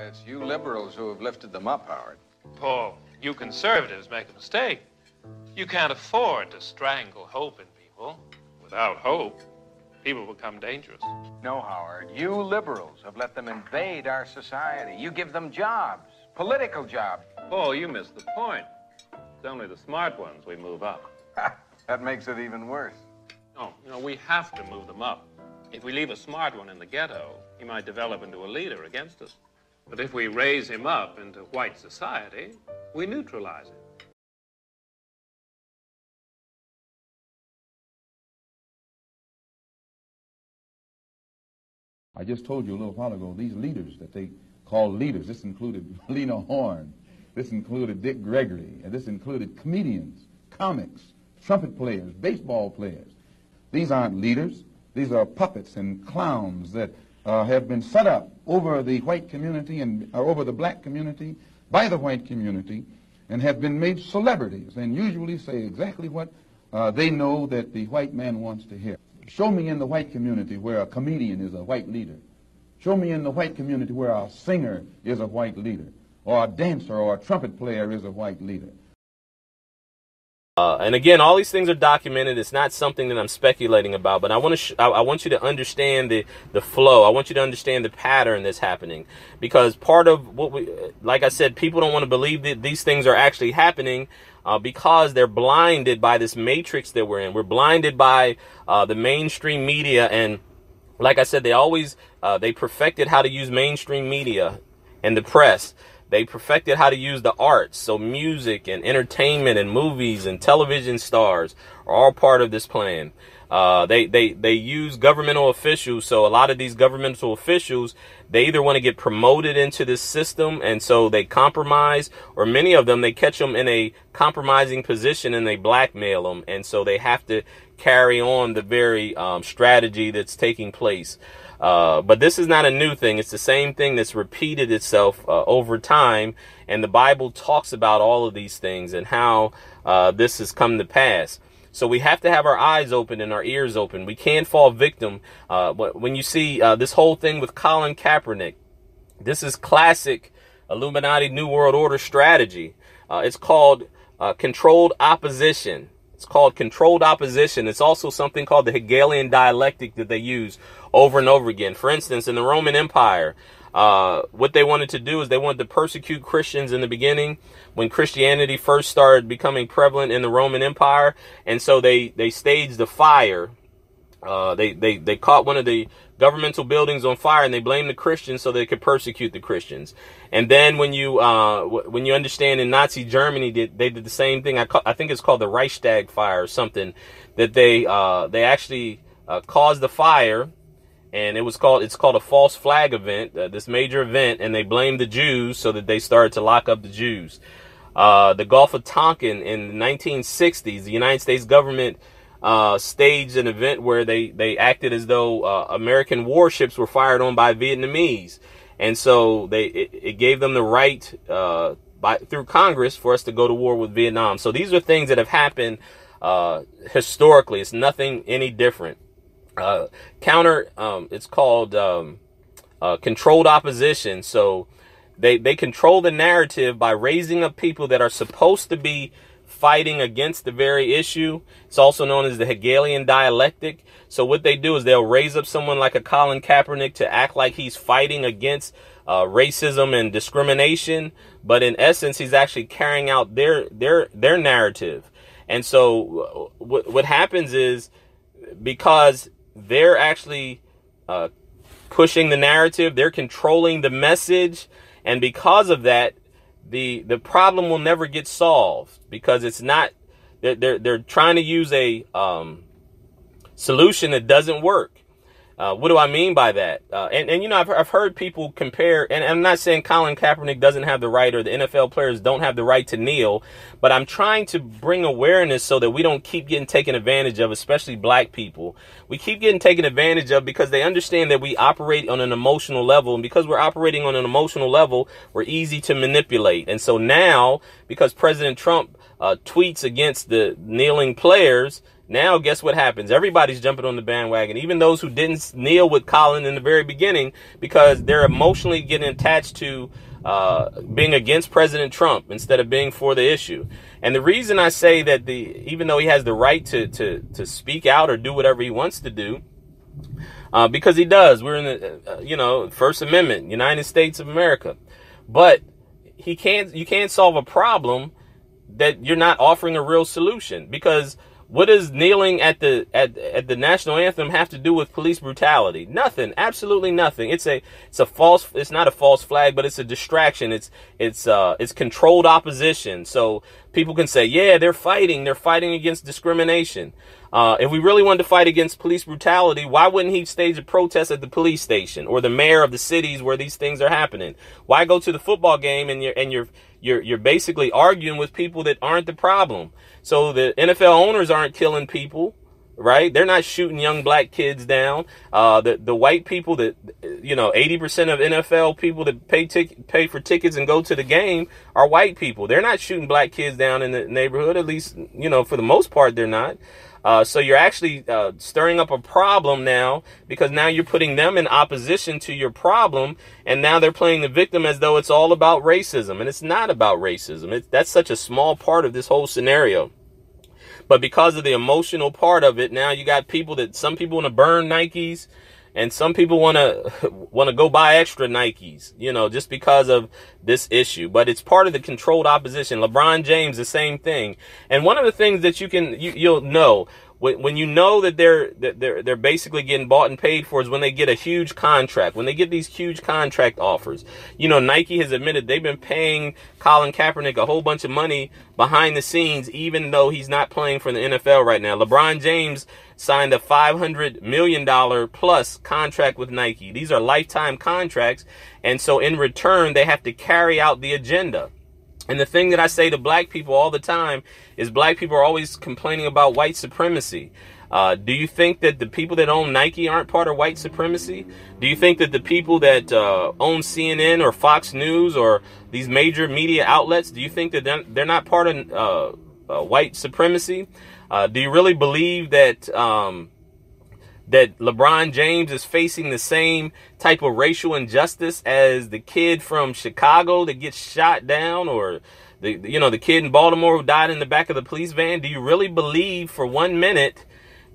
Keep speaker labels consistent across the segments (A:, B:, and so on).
A: It's you liberals who have lifted them up, Howard.
B: Paul, you conservatives make a mistake. You can't afford to strangle hope in people. Without hope, people become dangerous.
A: No, Howard. You liberals have let them invade our society. You give them jobs, political jobs.
B: Paul, you missed the point. It's only the smart ones we move up.
A: That makes it even worse.
B: No, we have to move them up. If we leave a smart one in the ghetto, he might develop into a leader against us. But if we raise him up into white society, we neutralize him.
C: I just told you a little while ago, these leaders that they call leaders, this included Lena Horne, this included Dick Gregory, and this included comedians, comics, trumpet players, baseball players. These aren't leaders. These are puppets and clowns that have been set up over the white community and over the black community by the white community and have been made celebrities and usually say exactly what they know that the white man wants to hear. Show me in the white community where a comedian is a white leader. Show me in the white community where a singer is a white leader, or a dancer or a trumpet player is a white leader.
D: And again, all these things are documented. It's not something that I'm speculating about, but I want you to understand the flow. I want you to understand the pattern that's happening, because part of what like I said, people don't want to believe that these things are actually happening because they're blinded by this matrix that we're in. We're blinded by the mainstream media, and like I said, they perfected how to use mainstream media and the press. They perfected how to use the arts. So music and entertainment and movies and television stars are all part of this plan. They use governmental officials. So a lot of these governmental officials, they either want to get promoted into this system, and so they compromise, or many of them, they catch them in a compromising position and they blackmail them. And so they have to carry on the very strategy that's taking place. But this is not a new thing. It's the same thing that's repeated itself over time. And the Bible talks about all of these things and how this has come to pass. So we have to have our eyes open and our ears open. We can't fall victim. When you see this whole thing with Colin Kaepernick, this is classic Illuminati New World Order strategy. It's called controlled opposition. It's called controlled opposition. It's also something called the Hegelian dialectic that they use over and over again. For instance, in the Roman Empire, what they wanted to do is they wanted to persecute Christians in the beginning when Christianity first started becoming prevalent in the Roman Empire. And so they staged a fire. They caught one of the governmental buildings on fire, and they blamed the Christians so they could persecute the Christians. And then when you understand in Nazi Germany, they did the same thing. I think it's called the Reichstag fire or something, that they actually caused the fire, and it's called a false flag event, this major event, and they blamed the Jews so that they started to lock up the Jews. The Gulf of Tonkin in the 1960s, the United States government staged an event where they acted as though American warships were fired on by Vietnamese. And so it gave them the right through Congress for us to go to war with Vietnam. So these are things that have happened historically. It's nothing any different. It's called controlled opposition. So they control the narrative by raising up people that are supposed to be fighting against the very issue. It's also known as the Hegelian dialectic. So what they do is they'll raise up someone like a Colin Kaepernick to act like he's fighting against racism and discrimination, but in essence, he's actually carrying out their narrative. And so what happens is, because they're actually pushing the narrative, they're controlling the message, and because of that, the problem will never get solved, because it's not, they're trying to use a solution that doesn't work. What do I mean by that? And you know, I've heard people compare, and I'm not saying Colin Kaepernick doesn't have the right, or the NFL players don't have the right to kneel, but I'm trying to bring awareness so that we don't keep getting taken advantage of, especially black people. We keep getting taken advantage of because they understand that we operate on an emotional level, and because we're operating on an emotional level, we're easy to manipulate. And so now, because President Trump tweets against the kneeling players, Now, guess what happens? Everybody's jumping on the bandwagon, even those who didn't kneel with Colin in the very beginning, because they're emotionally getting attached to being against President Trump instead of being for the issue. And the reason I say that even though he has the right to speak out or do whatever he wants to do, because he does, we're in the First Amendment, United States of America, but you can't solve a problem that you're not offering a real solution. Because what does kneeling at the national anthem have to do with police brutality? Nothing. Absolutely nothing. It's not a false flag, but it's a distraction. It's controlled opposition. So people can say, yeah, they're fighting against discrimination. If we really wanted to fight against police brutality, why wouldn't he stage a protest at the police station or the mayor of the cities where these things are happening? Why go to the football game and you're basically arguing with people that aren't the problem? So the NFL owners aren't killing people, right? They're not shooting young black kids down. The white people that, 80% of NFL people that pay for tickets and go to the game are white people. They're not shooting black kids down in the neighborhood, at least, for the most part, they're not. So you're actually stirring up a problem now, because now you're putting them in opposition to your problem, and now they're playing the victim as though it's all about racism, and it's not about racism. That's such a small part of this whole scenario. But because of the emotional part of it, now you got some people want to burn Nikes, and some people want to go buy extra Nikes, just because of this issue. But it's part of the controlled opposition. LeBron James, the same thing. And one of the things that you'll know when you know that they're basically getting bought and paid for is when they get a huge contract, when they get these huge contract offers. Nike has admitted they've been paying Colin Kaepernick a whole bunch of money behind the scenes, even though he's not playing for the NFL right now. LeBron James signed a $500 million plus contract with Nike. These are lifetime contracts. And so in return, they have to carry out the agenda. And the thing that I say to black people all the time is black people are always complaining about white supremacy. Do you think that the people that own Nike aren't part of white supremacy? Do you think that the people that own CNN or Fox News or these major media outlets, do you think that they're not part of white supremacy? Do you really believe that that LeBron James is facing the same type of racial injustice as the kid from Chicago that gets shot down, or the kid in Baltimore who died in the back of the police van? Do you really believe for 1 minute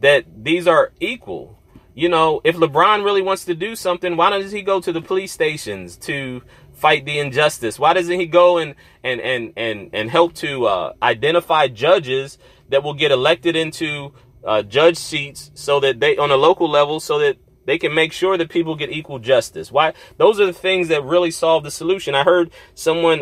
D: that these are equal? If LeBron really wants to do something, why doesn't he go to the police stations to fight the injustice? Why doesn't he go and help to identify judges that will get elected into judge seats, so that they, on a local level, so that they can make sure that people get equal justice? Why? Those are the things that really solve the solution. I heard someone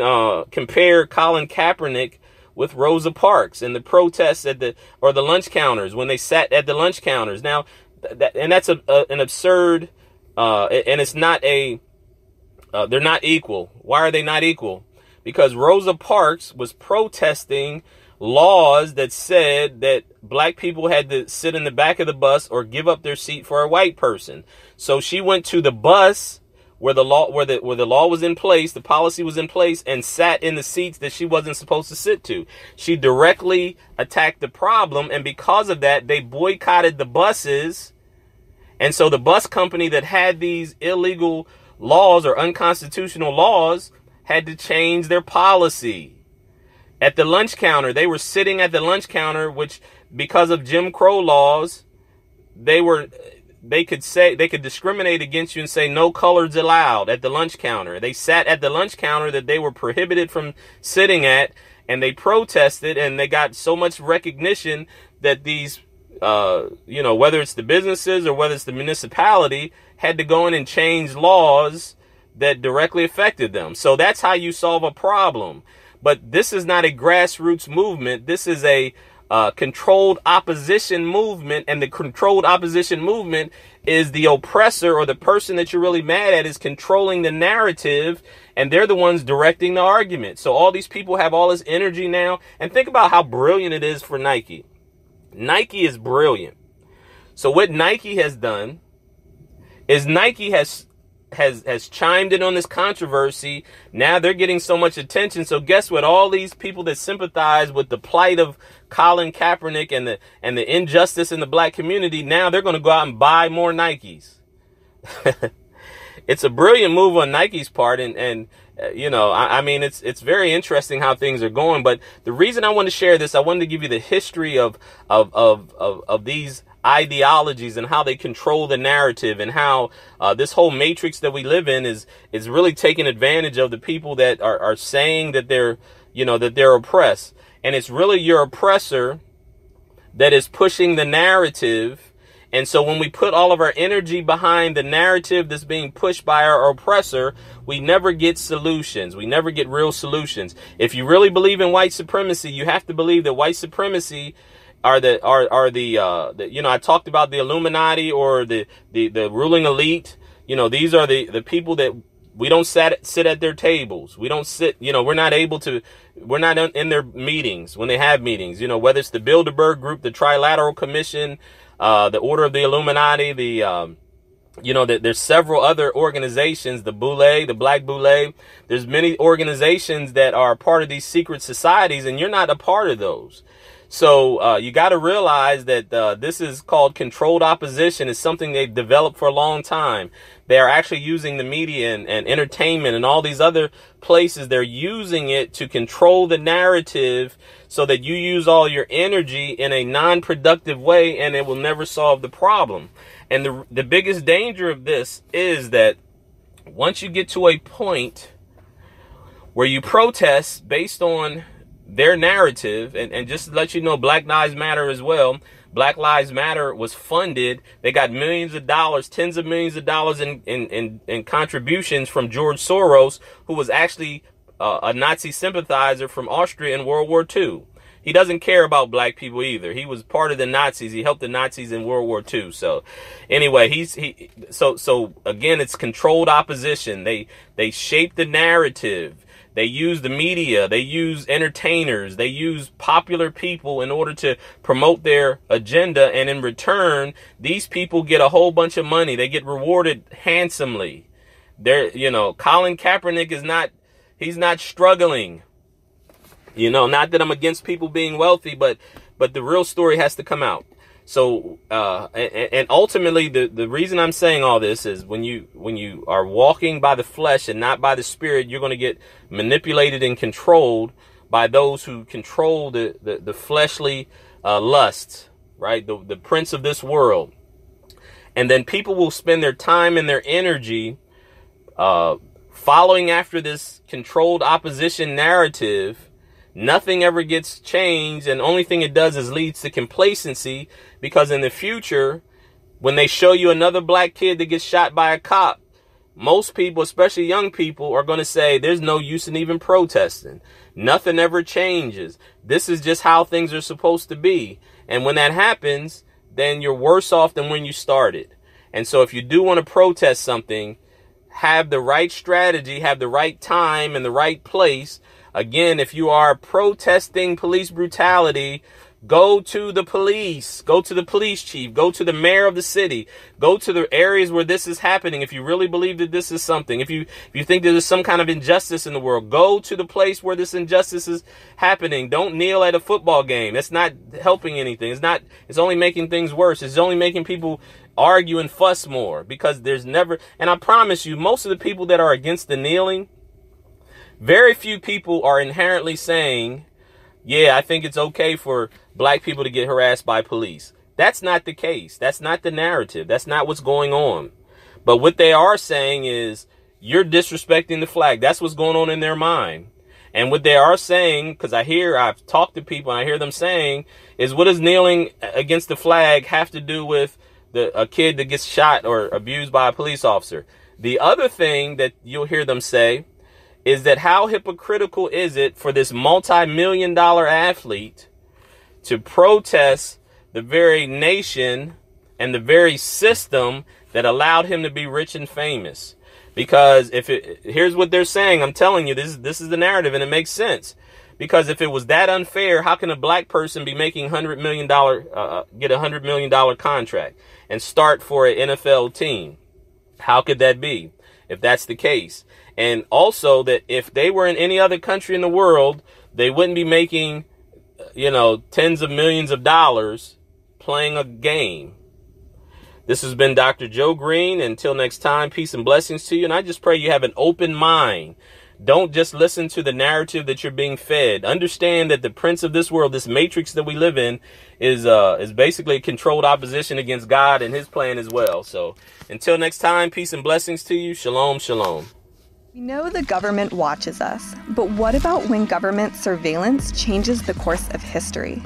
D: compare Colin Kaepernick with Rosa Parks and the protests the lunch counters, when they sat at the lunch counters. Now, that's an absurd, and it's not they're not equal. Why are they not equal? Because Rosa Parks was protesting laws that said that black people had to sit in the back of the bus or give up their seat for a white person. So she went to the bus where the law was in place, the policy was in place, and sat in the seats that she wasn't supposed to sit to. She directly attacked the problem, and because of that, they boycotted the buses. And so the bus company that had these illegal laws or unconstitutional laws had to change their policy. At the lunch counter, they were sitting at the lunch counter, which, because of Jim Crow laws, they could discriminate against you and say no colors allowed at the lunch counter. They sat at the lunch counter that they were prohibited from sitting at, and they protested, and they got so much recognition that these, whether it's the businesses or whether it's the municipality, had to go in and change laws that directly affected them. So that's how you solve a problem. But this is not a grassroots movement. This is a controlled opposition movement. And the controlled opposition movement is the oppressor, or the person that you're really mad at is controlling the narrative. And they're the ones directing the argument. So all these people have all this energy now. And think about how brilliant it is for Nike. Nike is brilliant. So what Nike has done is Nike has has chimed in on this controversy. Now they're getting so much attention. So guess what? All these people that sympathize with the plight of Colin Kaepernick and the injustice in the black community, now they're going to go out and buy more Nikes. It's a brilliant move on Nike's part, and you know, I mean, it's very interesting how things are going. But the reason I want to share this, I wanted to give you the history of these ideologies and how they control the narrative, and how this whole matrix that we live in is really taking advantage of the people that are saying that they're, you know, that they're oppressed. And it's really your oppressor that is pushing the narrative. And so when we put all of our energy behind the narrative that's being pushed by our oppressor, we never get solutions. We never get real solutions. If you really believe in white supremacy, you have to believe that white supremacy are the you know, I talked about the Illuminati or the ruling elite. You know, these are the people that we don't sit at their tables. We don't sit, you know, we're not in their meetings when they have meetings, you know, whether it's the Bilderberg Group, the Trilateral Commission, the Order of the Illuminati, you know, there's several other organizations, the Boule, the Black Boule. There's many organizations that are part of these secret societies, and you're not a part of those. So you got to realize that this is called controlled opposition. It's something they've developed for a long time. They are actually using the media and entertainment and all these other places. They're using it to control the narrative so that you use all your energy in a non-productive way, and it will never solve the problem. And the biggest danger of this is that once you get to a point where you protest based on their narrative, and just to let you know, Black Lives Matter as well. Black Lives Matter was funded. They got millions of dollars, tens of millions of dollars in contributions from George Soros, who was actually a Nazi sympathizer from Austria in World War II. He doesn't care about black people either. He was part of the Nazis. He helped the Nazis in World War II. So anyway, so again, it's controlled opposition. They shape the narrative. They use the media, they use entertainers, they use popular people in order to promote their agenda. And in return, these people get a whole bunch of money. They get rewarded handsomely. You know, Colin Kaepernick he's not struggling. You know, not that I'm against people being wealthy, but the real story has to come out. So, and ultimately, the reason I'm saying all this is when you are walking by the flesh and not by the spirit, you're going to get manipulated and controlled by those who control the fleshly lusts, right? The prince of this world. And then people will spend their time and their energy following after this controlled opposition narrative. Nothing ever gets changed, and the only thing it does is leads to complacency, because in the future, when they show you another black kid that gets shot by a cop, most people, especially young people, are going to say there's no use in even protesting. Nothing ever changes. This is just how things are supposed to be. And when that happens, then you're worse off than when you started. And so if you do want to protest something, have the right strategy, have the right time and the right place. Again, if you are protesting police brutality, go to the police, go to the police chief, go to the mayor of the city, go to the areas where this is happening. If you really believe that this is something, if you think there's some kind of injustice in the world, go to the place where this injustice is happening. Don't kneel at a football game. That's not helping anything. It's only making things worse. It's only making people argue and fuss more, because there's never, and I promise you, most of the people that are against the kneeling, very few people are inherently saying, yeah, I think it's okay for black people to get harassed by police. That's not the case. That's not the narrative. That's not what's going on. But what they are saying is, you're disrespecting the flag. That's what's going on in their mind. And what they are saying, because I've talked to people and I hear them saying, is, what does kneeling against the flag have to do with a kid that gets shot or abused by a police officer? The other thing that you'll hear them say is that how hypocritical is it for this multi-million-dollar athlete to protest the very nation and the very system that allowed him to be rich and famous? Because here's what they're saying. I'm telling you, this is the narrative, and it makes sense. Because if it was that unfair, how can a black person be making get a $100 million contract and start for an NFL team? How could that be? if that's the case. And also that if they were in any other country in the world, they wouldn't be making, tens of millions of dollars playing a game. This has been Dr. Joe Green. Until next time, peace and blessings to you. And I just pray you have an open mind. Don't just listen to the narrative that you're being fed. Understand that the prince of this world, this matrix that we live in, is basically a controlled opposition against God and his plan as well. So until next time, peace and blessings to you. Shalom, shalom.
E: We know the government watches us, but what about when government surveillance changes the course of history?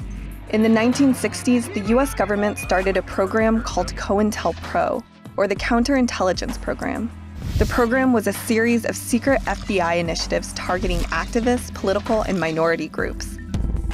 E: In the 1960s, the U.S. government started a program called COINTELPRO, or the Counterintelligence Program. The program was a series of secret FBI initiatives targeting activists, political, and minority groups.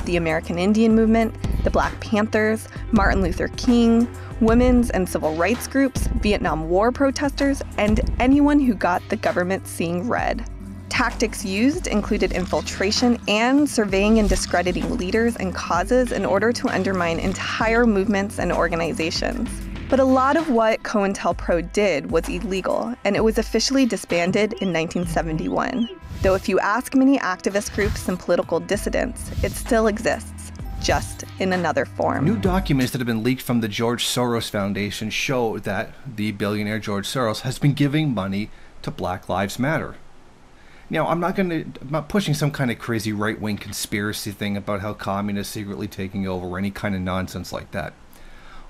E: The American Indian Movement, the Black Panthers, Martin Luther King, women's and civil rights groups, Vietnam War protesters, and anyone who got the government seeing red. Tactics used included infiltration and surveying and discrediting leaders and causes in order to undermine entire movements and organizations. But a lot of what COINTELPRO did was illegal, and it was officially disbanded in 1971. Though if you ask many activist groups and political dissidents, it still exists, just in another form.
F: New documents that have been leaked from the George Soros Foundation show that the billionaire George Soros has been giving money to Black Lives Matter. Now, I'm not pushing some kind of crazy right-wing conspiracy thing about how communists secretly taking over or any kind of nonsense like that.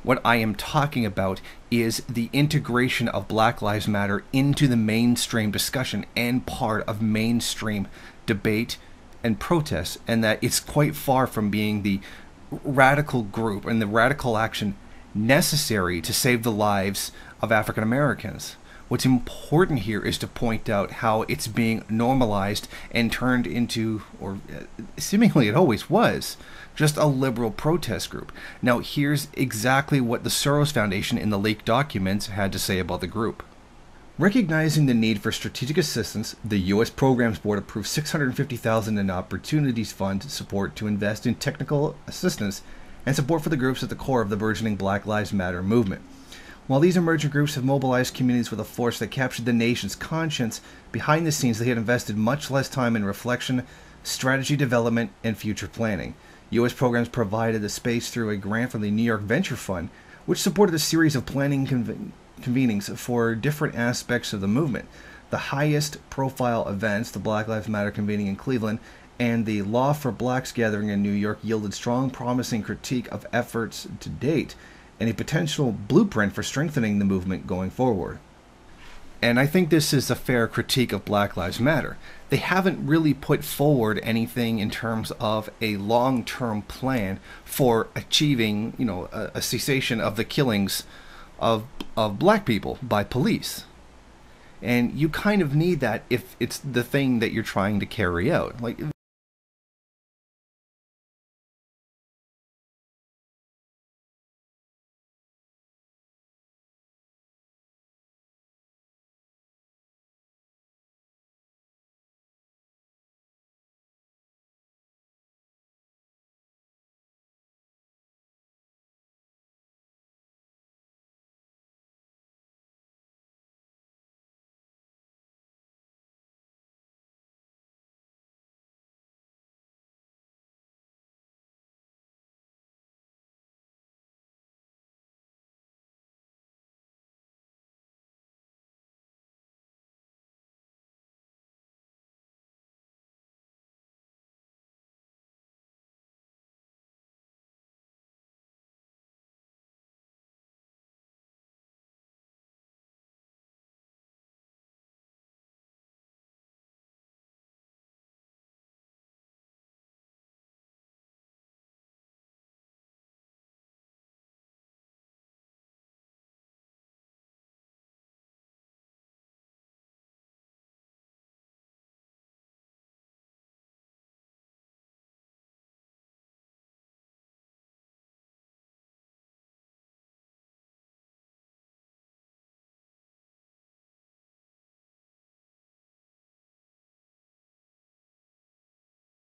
F: What I am talking about is the integration of Black Lives Matter into the mainstream discussion and part of mainstream debate and protest, and that it's quite far from being the radical group and the radical action necessary to save the lives of African Americans. What's important here is to point out how it's being normalized and turned into, or seemingly it always was, just a liberal protest group. Now here's exactly what the Soros Foundation in the leaked documents had to say about the group. Recognizing the need for strategic assistance, the U.S. Programs Board approved $650,000 in Opportunities Fund support to invest in technical assistance and support for the groups at the core of the burgeoning Black Lives Matter movement. While these emerging groups have mobilized communities with a force that captured the nation's conscience, behind the scenes they had invested much less time in reflection, strategy development, and future planning. U.S. programs provided the space through a grant from the New York Venture Fund, which supported a series of planning convenings for different aspects of the movement. The highest profile events, the Black Lives Matter convening in Cleveland and the Law for Blacks gathering in New York, yielded strong, promising critique of efforts to date and a potential blueprint for strengthening the movement going forward. And I think this is a fair critique of Black Lives Matter. They haven't really put forward anything in terms of a long-term plan for achieving, a cessation of the killings of black people by police. And you kind of need that if it's the thing that you're trying to carry out. Like,